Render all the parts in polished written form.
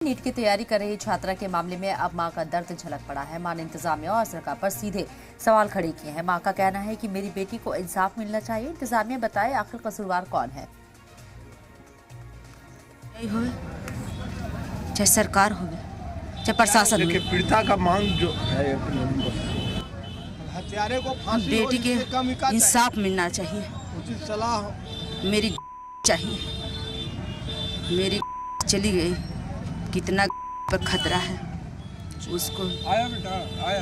NEET की तैयारी कर रही छात्रा के मामले में अब मां का दर्द झलक पड़ा है। मां ने इंतजामिया और सरकार पर सीधे सवाल खड़े किए हैं। मां का कहना है कि मेरी बेटी को इंसाफ मिलना चाहिए। इंतजामिया बताए आखिर कसूरवार कौन है। चाहे सरकार हो चाहे प्रशासन हो, पीड़िता का मांग जो है हत्यारे को फांसी बेटी के इंसाफ मिलना चाहिए। उचित सलाह मेरी चाहिए, मेरी चली गई, कितना पर खतरा है, उसको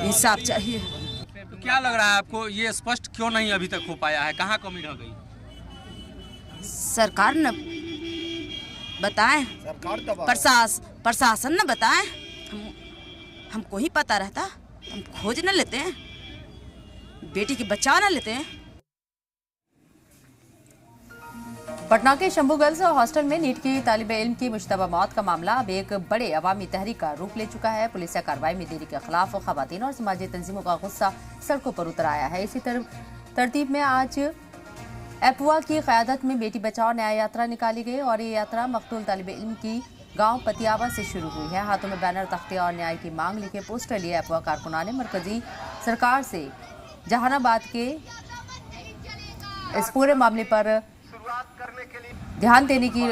इंसाफ चाहिए। तो क्या लग रहा है आपको, ये स्पष्ट क्यों नहीं अभी तक हो पाया है, कहाँ कमी रह गई? सरकार न बताएं, प्रशासन न बताएं, हमको ही पता रहता, हम खोज न लेते हैं, बेटी की बचाव न लेते हैं। पटना के शंभू गर्ल्स हॉस्टल में नीट की तालिबे इल्म की मुश्तबा मौत का मामला अब एक बड़े अवामी तहरीक का रूप ले चुका है। पुलिस या कार्रवाई में देरी के खिलाफ खवातीन और समाजी तंजीमों का गुस्सा सड़कों पर उतर आया है। इसी तरतीब में आज एपुआ की क़यादत में बेटी बचाओ न्याय यात्रा निकाली गई और ये यात्रा मकतूल तालिबे इल्म की गांव पतियावा से शुरू हुई है। हाथों में बैनर, तख्ते और न्याय की मांग लिखे पोस्टर लिए एपुआ कारकुनान ने मरकजी सरकार से जहानाबाद के इस पूरे मामले पर ध्यान देने की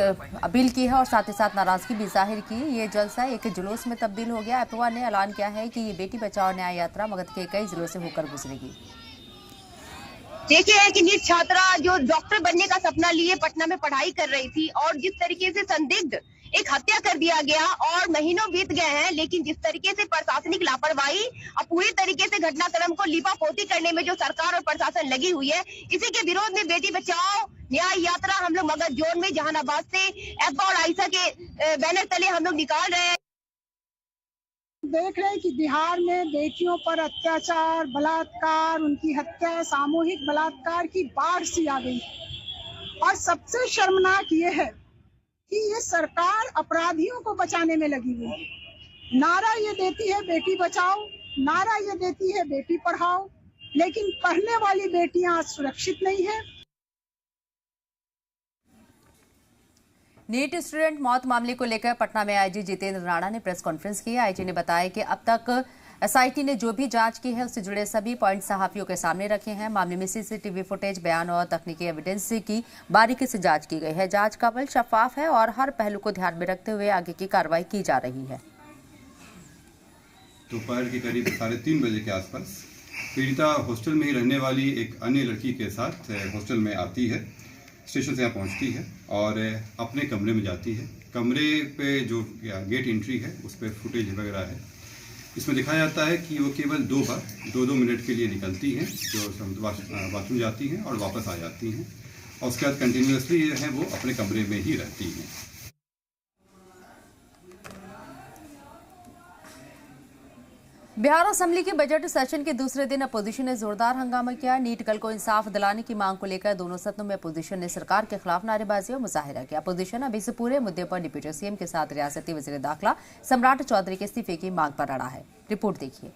अपील की है और साथ ही साथ नाराजगी भी जाहिर की। ये जलसा एक जुलूस में तब्दील हो गया। एपुआ ने ऐलान किया है कि ये बेटी बचाओ न्याय यात्रा मगध के कई जिलों से होकर गुजरेगी। देखिए कि नीट छात्रा जो डॉक्टर बनने का सपना लिए पटना में पढ़ाई कर रही थी और जिस तरीके से संदिग्ध एक हत्या कर दिया गया और महीनों बीत गए हैं, लेकिन जिस तरीके से प्रशासनिक लापरवाही और पूरी तरीके से घटनाक्रम को लीपापोती करने में जो सरकार और प्रशासन लगी हुई है, इसी के विरोध में बेटी बचाओ न्याय यात्रा हम लोग मगध जोन में जहानाबाद से एप्पा और आयशा के बैनर तले हम लोग निकाल रहे हैं। देख रहे हैं कि बिहार में बेटियों पर अत्याचार, बलात्कार, उनकी हत्या, सामूहिक बलात्कार की बाढ़ सी आ गई और सबसे शर्मनाक ये है कि ये सरकार अपराधियों को बचाने में लगी हुई है। नारा ये देती है बेटी बचाओ, नारा ये देती है बेटी पढ़ाओ, लेकिन पढ़ने वाली बेटियां आज सुरक्षित नहीं है। नीट स्टूडेंट मौत मामले को लेकर पटना में आईजी जितेंद्र राणा ने प्रेस कॉन्फ्रेंस की। आईजी ने बताया कि अब तक एसआईटी ने जो भी जांच की है उससे जुड़े सभी पॉइंट सहाफियों के सामने रखे हैं। मामले में सीसीटीवी फुटेज, बयान और तकनीकी एविडेंस की बारीकी से जांच की गई है। जांच का अमल शफाफ है और हर पहलू को ध्यान में रखते हुए आगे की कार्रवाई की जा रही है। दोपहर के करीब 3:30 बजे के आसपास पीड़िता हॉस्टल में ही रहने वाली एक अन्य लड़की के साथ हॉस्टल में आती है, स्टेशन से यहाँ पहुँचती है और अपने कमरे में जाती है। कमरे पे जो गेट एंट्री है उस पर फुटेज वगैरह है। इसमें दिखाया जाता है कि वो केवल 2 बार 2-2 मिनट के लिए निकलती हैं, जो बाथरूम जाती हैं और वापस आ जाती हैं, और उसके बाद कंटिन्यूसली जो है वो अपने कमरे में ही रहती हैं। बिहार असेंबली के बजट सेशन के दूसरे दिन अपोजिशन ने जोरदार हंगामा किया। नीट कल को इंसाफ दिलाने की मांग को लेकर दोनों सदनों में अपोजिशन ने सरकार के खिलाफ नारेबाजी और मुजाहिरा किया। अपोजिशन अभी से पूरे मुद्दे पर डिप्टी सीएम के साथ रियासती वजीर दाखिला सम्राट चौधरी के इस्तीफे की मांग पर अड़ा है। रिपोर्ट देखिए।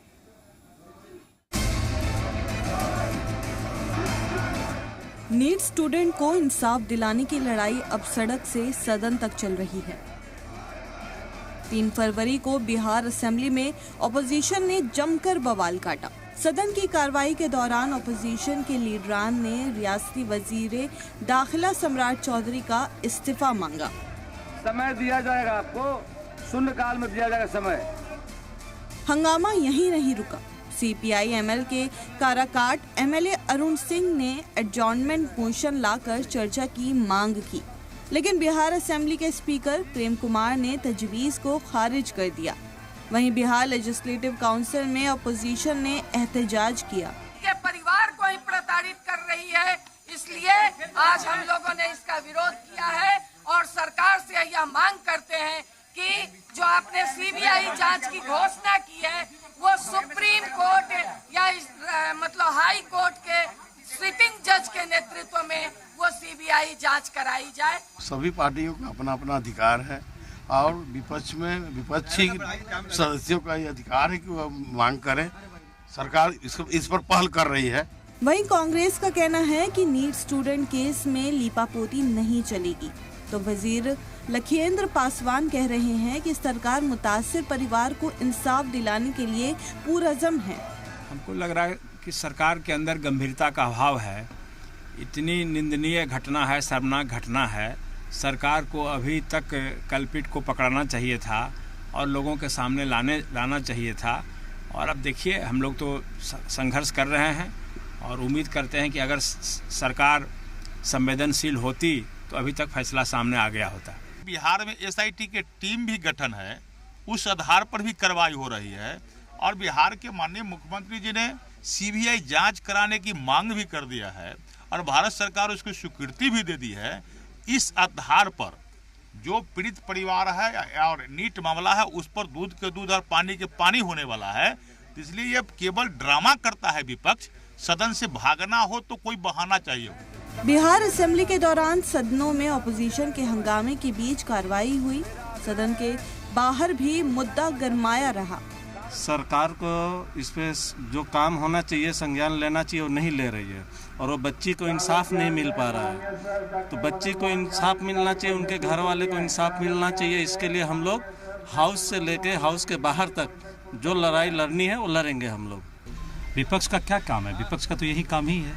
नीट स्टूडेंट को इंसाफ दिलाने की लड़ाई अब सड़क से सदन तक चल रही है। 3 फरवरी को बिहार असेंबली में ऑपोजिशन ने जमकर बवाल काटा। सदन की कार्रवाई के दौरान ऑपोजिशन के लीडरान ने रियासती वजीर दाखिला सम्राट चौधरी का इस्तीफा मांगा। समय दिया जाएगा, आपको शून्यकाल में दिया जाएगा समय। हंगामा यहीं नहीं रुका। सीपीआई एमएल के काराकाट एमएलए अरुण सिंह ने एडजॉर्नमेंट मोशन लाकर चर्चा की मांग की, लेकिन बिहार असेंबली के स्पीकर प्रेम कुमार ने तजवीज को खारिज कर दिया। वहीं बिहार लेजिस्लेटिव काउंसिल में अपोजिशन ने एहतजाज किया। ये परिवार को ही प्रताड़ित कर रही है, इसलिए आज हम लोगों ने इसका विरोध किया है और सरकार से यह मांग करते हैं कि जो आपने सीबीआई जांच की घोषणा की है वो सुप्रीम कोर्ट या मतलब हाई कोर्ट के सिटिंग जज के नेतृत्व में वो सीबीआई जांच कराई जाए। सभी पार्टियों का अपना अपना अधिकार है और विपक्ष में विपक्षी सदस्यों का ये अधिकार है कि वो मांग करें। सरकार इस पर पहल कर रही है। वहीं कांग्रेस का कहना है कि नीट स्टूडेंट केस में लीपापोती नहीं चलेगी। तो वजीर लखीन्द्र पासवान कह रहे हैं कि सरकार मुतासिर परिवार को इंसाफ दिलाने के लिए पुरअज़म है। हमको लग रहा है कि सरकार के अंदर गंभीरता का अभाव है। इतनी निंदनीय घटना है, शर्मनाक घटना है। सरकार को अभी तक कल्पिट को पकड़ना चाहिए था और लोगों के सामने लाना चाहिए था। और अब देखिए, हम लोग तो संघर्ष कर रहे हैं और उम्मीद करते हैं कि अगर सरकार संवेदनशील होती तो अभी तक फैसला सामने आ गया होता। बिहार में SIT के टीम भी गठन है, उस आधार पर भी कार्रवाई हो रही है और बिहार के माननीय मुख्यमंत्री जी ने CBI जांच कराने की मांग भी कर दिया है और भारत सरकार उसको स्वीकृति भी दे दी है। इस आधार पर जो पीड़ित परिवार है और नीट मामला है, उस पर दूध के दूध और पानी के पानी होने वाला है। इसलिए ये केवल ड्रामा करता है विपक्ष। सदन से भागना हो तो कोई बहाना चाहिए। बिहार असेंबली के दौरान सदनों में अपोजिशन के हंगामे के बीच कार्रवाई हुई। सदन के बाहर भी मुद्दा गरमाया रहा। सरकार को इस पे जो काम होना चाहिए, संज्ञान लेना चाहिए, वो नहीं ले रही है और वो बच्ची को इंसाफ नहीं मिल पा रहा है। तो बच्ची को इंसाफ मिलना चाहिए, उनके घर वाले को इंसाफ मिलना चाहिए। इसके लिए हम लोग हाउस से लेके हाउस के बाहर तक जो लड़ाई लड़नी है वो लड़ेंगे हम लोग। विपक्ष का क्या काम है? विपक्ष का तो यही काम ही है,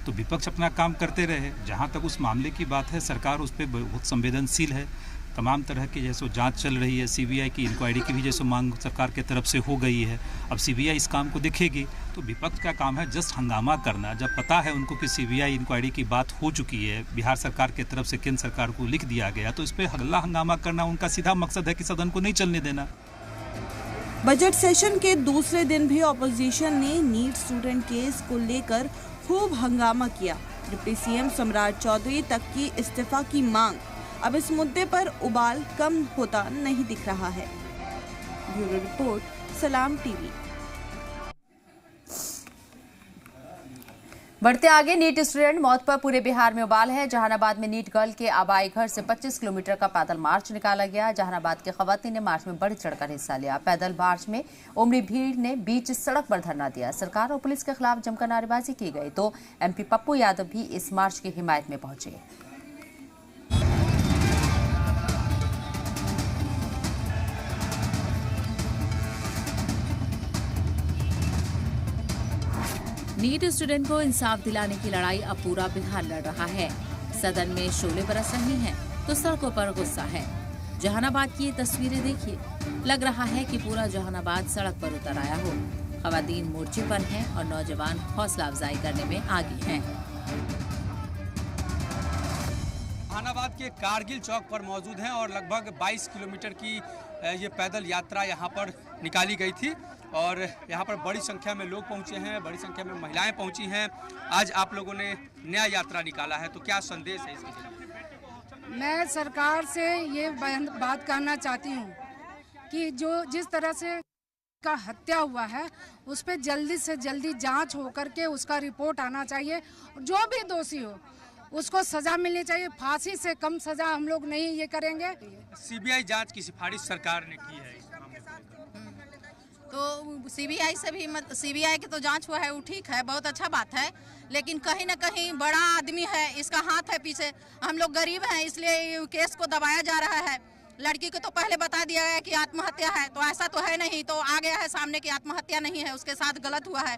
तो विपक्ष अपना काम करते रहे। जहाँ तक उस मामले की बात है, सरकार उस पर बहुत संवेदनशील है। तमाम तरह की जैसे जांच चल रही है, CBI की इंक्वायरी की भी जैसे मांग सरकार की तरफ से हो गई है। अब CBI इस काम को देखेगी, तो विपक्ष का काम है जस्ट हंगामा करना। जब पता है उनको कि CBI इंक्वायरी की बात हो चुकी है, बिहार सरकार की तरफ से केंद्र सरकार को लिख दिया गया, तो इस पर हल्ला हंगामा करना उनका सीधा मकसद है कि सदन को नहीं चलने देना। बजट सेशन के दूसरे दिन भी ऑपोजिशन ने नीट स्टूडेंट केस को लेकर खूब हंगामा किया। डिप्टी CM सम्राट चौधरी तक की इस्तीफा की मांग। अब इस मुद्दे पर उबाल कम होता नहीं दिख रहा है। ब्यूरो रिपोर्ट, सलाम TV। बढ़ते आगे, नीट स्टूडेंट मौत पर पूरे बिहार में उबाल है। जहानाबाद में नीट गर्ल के आबाई घर से 25 किलोमीटर का पैदल मार्च निकाला गया। जहानाबाद की खवातीन ने मार्च में बढ़ चढ़कर हिस्सा लिया। पैदल मार्च में उमड़ी भीड़ ने बीच सड़क पर धरना दिया। सरकार और पुलिस के खिलाफ जमकर नारेबाजी की गई, तो MP पप्पू यादव भी इस मार्च की हिमायत में पहुंचे। नीट स्टूडेंट को इंसाफ दिलाने की लड़ाई अब पूरा बिहार लड़ रहा है। सदन में शोले बरस रही हैं, तो सड़कों पर गुस्सा है। जहानाबाद की ये तस्वीरें देखिए, लग रहा है कि पूरा जहानाबाद सड़क पर उतर आया हो। खवातीन मोर्चे पर हैं और नौजवान हौसला अफजाई करने में आगे हैं। जहानाबाद के कारगिल चौक पर मौजूद हैं और लगभग 22 किलोमीटर की ये पैदल यात्रा यहाँ पर निकाली गई थी और यहाँ पर बड़ी संख्या में लोग पहुँचे हैं, बड़ी संख्या में महिलाएं पहुँची हैं। आज आप लोगों ने नया यात्रा निकाला है, तो क्या संदेश है इसके? मैं सरकार से ये बात कहना चाहती हूँ कि जिस तरह से का हत्या हुआ है, उस पर जल्दी से जल्दी जांच होकर के उसका रिपोर्ट आना चाहिए। जो भी दोषी हो उसको सजा मिलनी चाहिए। फांसी से कम सजा हम लोग नहीं ये करेंगे। CBI जांच की सिफारिश सरकार ने की है, तो CBI से भी CBI की तो जांच हुआ है, वो ठीक है, बहुत अच्छा बात है। लेकिन कहीं ना कहीं बड़ा आदमी है, इसका हाथ है पीछे। हम लोग गरीब हैं, इसलिए केस को दबाया जा रहा है। लड़की को तो पहले बता दिया गया कि आत्महत्या है, तो ऐसा तो है नहीं, तो आ गया है सामने कि आत्महत्या नहीं है, उसके साथ गलत हुआ है।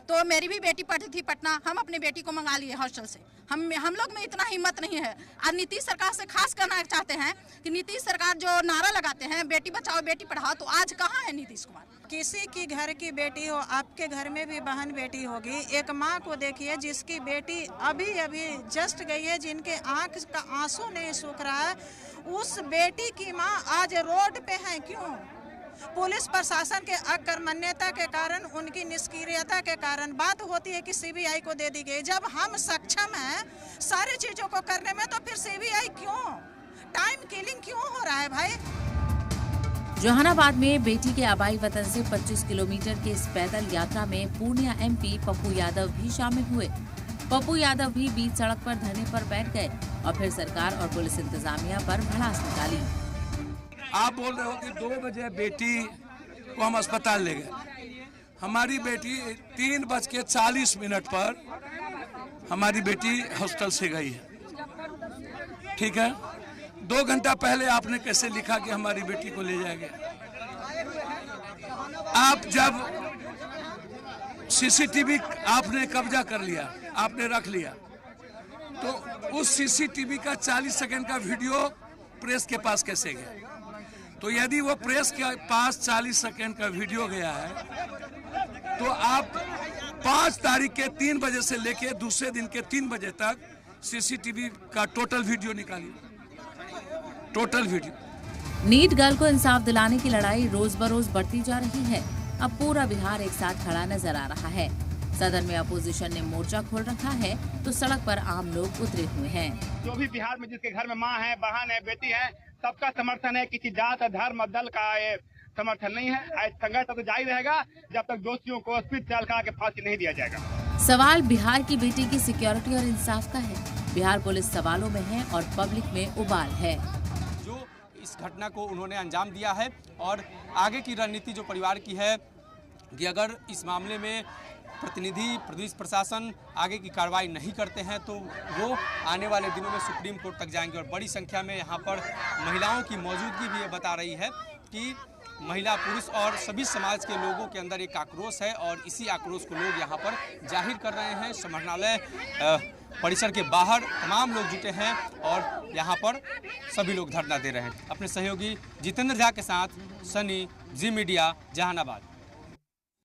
तो मेरी भी बेटी पढ़ी थी पटना, हम अपनी बेटी को मंगा लिए हॉस्टल से। हम लोग में इतना हिम्मत नहीं है। और नीतीश सरकार से खास करना चाहते हैं कि नीतीश सरकार जो नारा लगाते हैं बेटी बचाओ बेटी पढ़ाओ, तो आज कहाँ है नीतीश कुमार? किसी की घर की बेटी हो, आपके घर में भी बहन बेटी होगी। एक माँ को देखिए जिसकी बेटी अभी अभी जस्ट गई है, जिनके आँख का आंसू नहीं सूख रहा है, उस बेटी की माँ आज रोड पे है। क्यों? पुलिस प्रशासन के अकर्मण्यता के कारण, उनकी निष्क्रियता के कारण। बात होती है कि CBI को दे दी गई। जब हम सक्षम हैं सारी चीजों को करने में, तो फिर CBI क्यों? टाइम किलिंग क्यों हो रहा है भाई? जहानाबाद में बेटी के आबाई वतन से 25 किलोमीटर की इस पैदल यात्रा में पूर्णिया MP पप्पू यादव भी शामिल हुए। पप्पू यादव भी बीच सड़क पर धरने पर बैठ गए और फिर सरकार और पुलिस इंतजामिया पर भड़ास निकाली। आप बोल रहे हो कि 2 बजे बेटी को हम अस्पताल ले गए। हमारी बेटी 3:40 पर हमारी बेटी हॉस्टल से गई है, ठीक है। 2 घंटा पहले आपने कैसे लिखा कि हमारी बेटी को ले जाएंगे? आप जब सीसीटीवी आपने कब्जा कर लिया, आपने रख लिया, तो उस सीसीटीवी का 40 सेकंड का वीडियो प्रेस के पास कैसे गया? तो यदि वो प्रेस के पास 40 सेकंड का वीडियो गया है तो आप 5 तारीख के 3 बजे से लेके दूसरे दिन के 3 बजे तक सीसीटीवी का टोटल वीडियो निकालिए, टोटल वीडियो। नीट गर्ल को इंसाफ दिलाने की लड़ाई रोज बरोज बढ़ती जा रही है। अब पूरा बिहार एक साथ खड़ा नजर आ रहा है। सदन में अपोजिशन ने मोर्चा खोल रखा है तो सड़क पर आम लोग उतरे हुए हैं। जो भी बिहार में जिसके घर में माँ है, बहन है, बेटी है, सबका समर्थन है। किसी जात, धर्म, दल का ये समर्थन नहीं है। संघर्ष तो जारी रहेगा जब तक दोषियों को स्पीड ट्रायल करा के फांसी नहीं दिया जाएगा। सवाल बिहार की बेटी की सिक्योरिटी और इंसाफ का है। बिहार पुलिस सवालों में है और पब्लिक में उबाल है। जो इस घटना को उन्होंने अंजाम दिया है और आगे की रणनीति जो परिवार की है कि अगर इस मामले में प्रतिनिधि पुलिस प्रशासन आगे की कार्रवाई नहीं करते हैं तो वो आने वाले दिनों में सुप्रीम कोर्ट तक जाएंगे। और बड़ी संख्या में यहाँ पर महिलाओं की मौजूदगी भी ये बता रही है कि महिला, पुरुष और सभी समाज के लोगों के अंदर एक आक्रोश है और इसी आक्रोश को लोग यहाँ पर जाहिर कर रहे हैं। समाहरणालय परिसर के बाहर तमाम लोग जुटे हैं और यहाँ पर सभी लोग धरना दे रहे हैं। अपने सहयोगी जितेंद्र झा के साथ सनी, जी मीडिया, जहानाबाद।